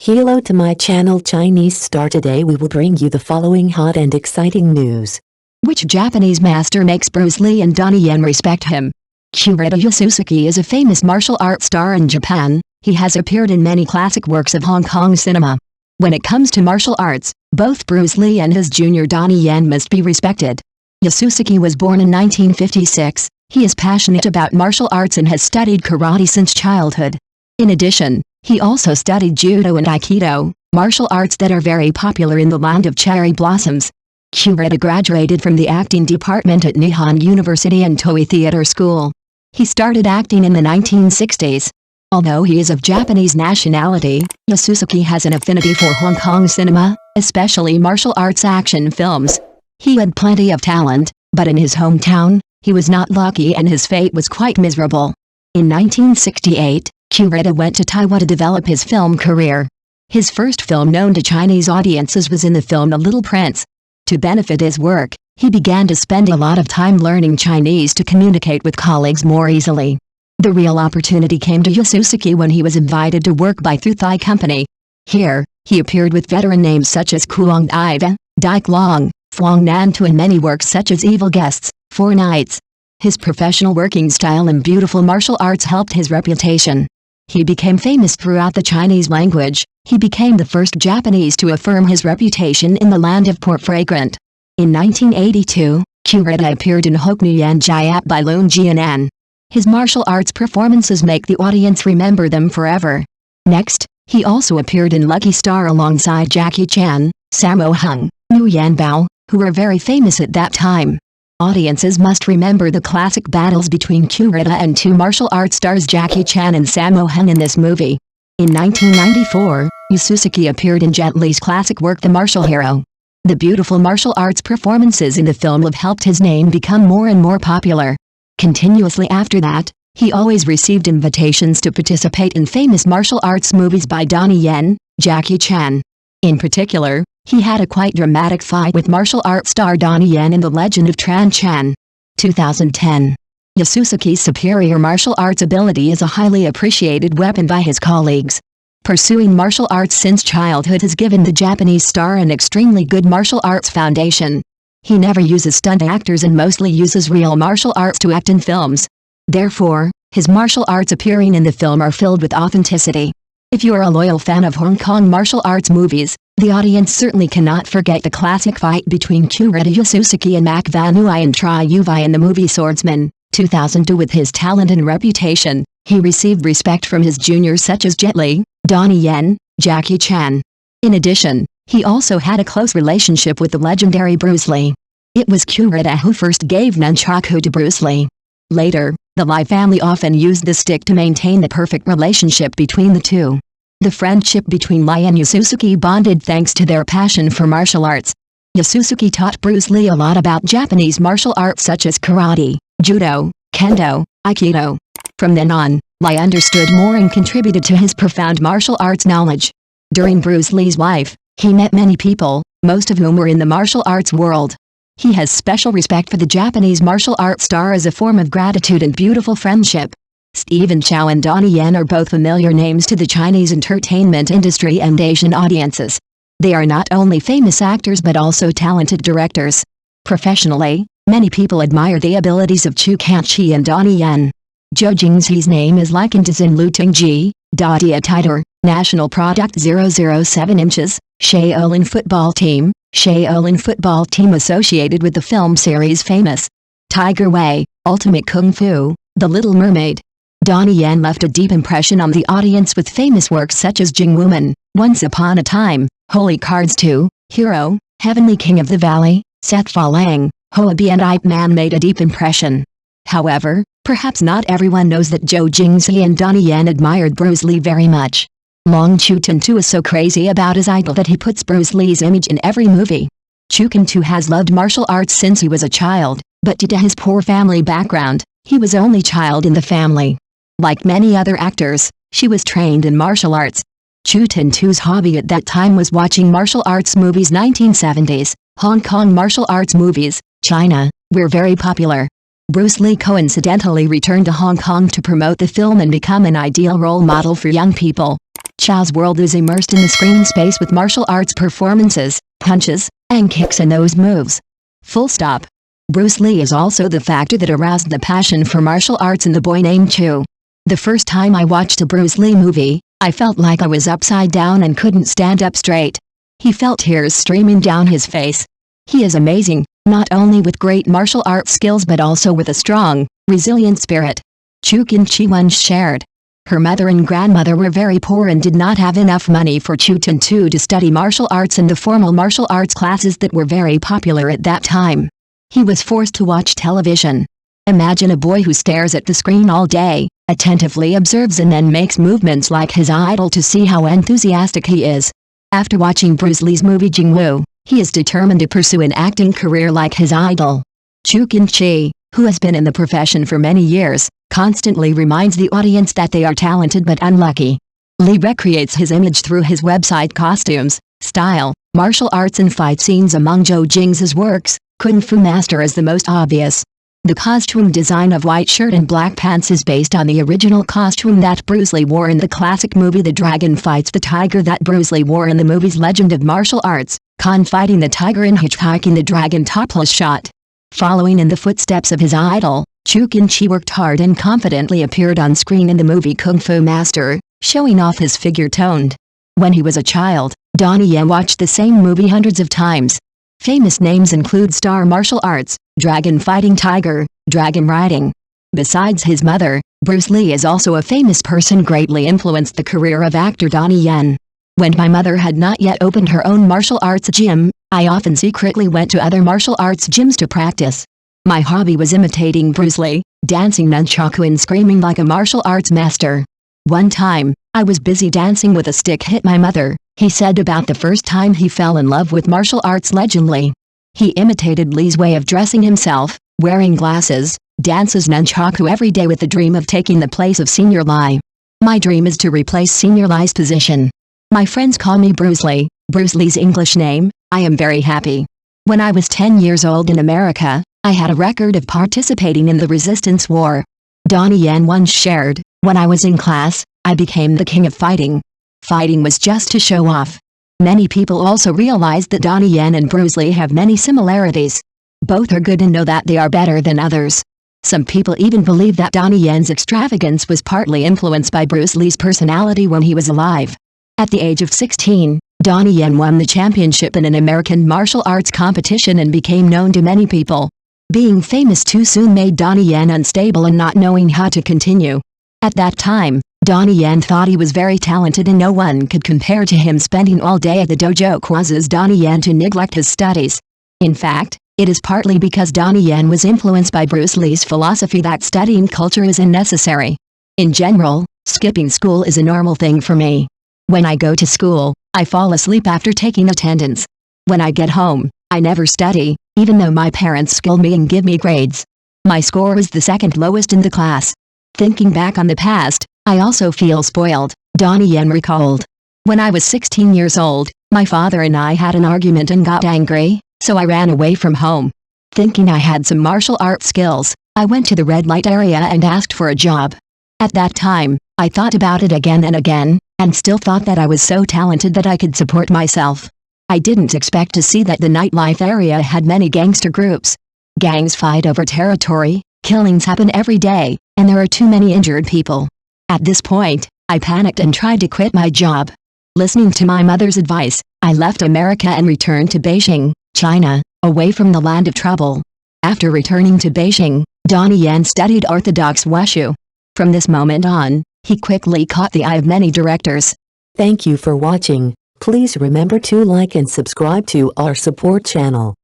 Hello to my channel Chinese Star. Today we will bring you the following hot and exciting news. Which Japanese master makes Bruce Lee and Donnie Yen respect him? Kurita Yuzuki is a famous martial arts star in Japan. He has appeared in many classic works of Hong Kong cinema. When it comes to martial arts, both Bruce Lee and his junior Donnie Yen must be respected. Yuzuki was born in 1956. He is passionate about martial arts and has studied karate since childhood. In addition, he also studied judo and aikido, martial arts that are very popular in the land of cherry blossoms. Kurita graduated from the acting department at Nihon University and Toei Theatre School. He started acting in the 1960s. Although he is of Japanese nationality, Yuzuki has an affinity for Hong Kong cinema, especially martial arts action films. He had plenty of talent, but in his hometown, he was not lucky and his fate was quite miserable. In 1968, Kurita went to Taiwan to develop his film career. His first film known to Chinese audiences was in the film The Little Prince. To benefit his work, he began to spend a lot of time learning Chinese to communicate with colleagues more easily. The real opportunity came to Yuzuki when he was invited to work by Thu Thai Company. Here, he appeared with veteran names such as Kuang Iva, Dike Long, Phuong Nan Tu and many works such as Evil Guests, Four Nights. His professional working style and beautiful martial arts helped his reputation. He became famous throughout the Chinese language. He became the first Japanese to affirm his reputation in the land of Port Fragrant. In 1982, Kurita appeared in Hok Nguyen Jiat by Loon Jianan. His martial arts performances make the audience remember them forever. Next, he also appeared in Lucky Star alongside Jackie Chan, Sammo Hung, Nguyen Bao, who were very famous at that time. Audiences must remember the classic battles between Kurita and two martial arts stars Jackie Chan and Sammo Hung in this movie. In 1994, Yuzuki appeared in Jet Li's classic work The Martial Hero. The beautiful martial arts performances in the film have helped his name become more and more popular. Continuously after that, he always received invitations to participate in famous martial arts movies by Donnie Yen, Jackie Chan. In particular, he had a quite dramatic fight with martial arts star Donnie Yen in The Legend of Tran Chan. 2010. Yuzuki's superior martial arts ability is a highly appreciated weapon by his colleagues. Pursuing martial arts since childhood has given the Japanese star an extremely good martial arts foundation. He never uses stunt actors and mostly uses real martial arts to act in films. Therefore, his martial arts appearing in the film are filled with authenticity. If you are a loyal fan of Hong Kong martial arts movies, the audience certainly cannot forget the classic fight between Kurita Yuzuki and Mak Van Uy and Tri Uvi in the movie Swordsman, 2002. With his talent and reputation, he received respect from his juniors such as Jet Li, Donnie Yen, Jackie Chan. In addition, he also had a close relationship with the legendary Bruce Lee. It was Kurita who first gave nunchaku to Bruce Lee. Later, the Lee family often used the stick to maintain the perfect relationship between the two. The friendship between Lee and Yuzuki bonded thanks to their passion for martial arts. Yuzuki taught Bruce Lee a lot about Japanese martial arts such as karate, judo, kendo, aikido. From then on, Lee understood more and contributed to his profound martial arts knowledge. During Bruce Lee's life, he met many people, most of whom were in the martial arts world. He has special respect for the Japanese martial arts star as a form of gratitude and beautiful friendship. Stephen Chow and Donnie Yen are both familiar names to the Chinese entertainment industry and Asian audiences. They are not only famous actors but also talented directors. Professionally, many people admire the abilities of Chu Kanchi and Donnie Yen. Zhou Jingxi's name is likened to Xin Lu Tingji, Da Dia Titor, National Product 007 inches, Shaolin football team, Shaolin football team associated with the film series Famous. Tiger Way, Ultimate Kung Fu, The Little Mermaid. Donnie Yen left a deep impression on the audience with famous works such as Jing Woman, Once Upon a Time, Holy Cards 2, Hero, Heavenly King of the Valley, Seth Falang, Hoabi and Ip Man made a deep impression. However, perhaps not everyone knows that Zhou Jingxi and Donnie Yen admired Bruce Lee very much. Long Chu Tan-tu is so crazy about his idol that he puts Bruce Lee's image in every movie. Chu Tan-tu has loved martial arts since he was a child, but due to his poor family background, he was only child in the family. Like many other actors, she was trained in martial arts. Chu Tan-tu's hobby at that time was watching martial arts movies. 1970s, Hong Kong martial arts movies, China, were very popular. Bruce Lee coincidentally returned to Hong Kong to promote the film and become an ideal role model for young people. Chow's world is immersed in the screen space with martial arts performances, punches, and kicks and those moves. Full stop. Bruce Lee is also the factor that aroused the passion for martial arts in the boy named Chu. The first time I watched a Bruce Lee movie, I felt like I was upside down and couldn't stand up straight. He felt tears streaming down his face. He is amazing, not only with great martial arts skills but also with a strong, resilient spirit. Chu Kin-chi once shared. Her mother and grandmother were very poor and did not have enough money for Chu Tin-tu to study martial arts in the formal martial arts classes that were very popular at that time. He was forced to watch television. Imagine a boy who stares at the screen all day, attentively observes and then makes movements like his idol to see how enthusiastic he is. After watching Bruce Lee's movie Jing Wu, he is determined to pursue an acting career like his idol. Chu Kin-chi, who has been in the profession for many years, constantly reminds the audience that they are talented but unlucky. Lee recreates his image through his website costumes, style, martial arts and fight scenes among Zhou Jing's works. Kung Fu Master is the most obvious. The costume design of white shirt and black pants is based on the original costume that Bruce Lee wore in the classic movie The Dragon Fights the Tiger that Bruce Lee wore in the movie's Legend of Martial Arts, Khan fighting the tiger and hitchhiking the dragon topless shot. Following in the footsteps of his idol, Chu Kin-chi worked hard and confidently appeared on screen in the movie Kung Fu Master, showing off his figure toned. When he was a child, Donnie Yen watched the same movie hundreds of times. Famous names include star martial arts, dragon fighting tiger, dragon riding. Besides his mother, Bruce Lee is also a famous person greatly influenced the career of actor Donnie Yen. When my mother had not yet opened her own martial arts gym, I often secretly went to other martial arts gyms to practice. My hobby was imitating Bruce Lee, dancing nunchaku and screaming like a martial arts master. One time, I was busy dancing with a stick hit my mother, he said about the first time he fell in love with martial arts legend Lee. He imitated Lee's way of dressing himself, wearing glasses, dances nunchaku every day with the dream of taking the place of Senior Lee. My dream is to replace Senior Lee's position. My friends call me Bruce Lee, Bruce Lee's English name. I am very happy. When I was 10 years old in America, I had a record of participating in the Resistance War. Donnie Yen once shared, when I was in class, I became the king of fighting. Fighting was just to show off. Many people also realize that Donnie Yen and Bruce Lee have many similarities. Both are good and know that they are better than others. Some people even believe that Donnie Yen's extravagance was partly influenced by Bruce Lee's personality when he was alive. At the age of 16, Donnie Yen won the championship in an American martial arts competition and became known to many people. Being famous too soon made Donnie Yen unstable and not knowing how to continue. At that time, Donnie Yen thought he was very talented and no one could compare to him, spending all day at the dojo causes Donnie Yen to neglect his studies. In fact, it is partly because Donnie Yen was influenced by Bruce Lee's philosophy that studying culture is unnecessary. In general, skipping school is a normal thing for me. When I go to school, I fall asleep after taking attendance. When I get home, I never study, even though my parents scold me and give me grades. My score was the second lowest in the class. Thinking back on the past, I also feel spoiled, Donnie Yen recalled. When I was 16 years old, my father and I had an argument and got angry, so I ran away from home. Thinking I had some martial arts skills, I went to the red light area and asked for a job. At that time, I thought about it again and again, and still thought that I was so talented that I could support myself. I didn't expect to see that the nightlife area had many gangster groups. Gangs fight over territory, killings happen every day, and there are too many injured people. At this point, I panicked and tried to quit my job. Listening to my mother's advice, I left America and returned to Beijing, China, away from the land of trouble. After returning to Beijing, Donnie Yen studied Orthodox Wushu. From this moment on, he quickly caught the eye of many directors. Thank you for watching. Please remember to like and subscribe to our support channel.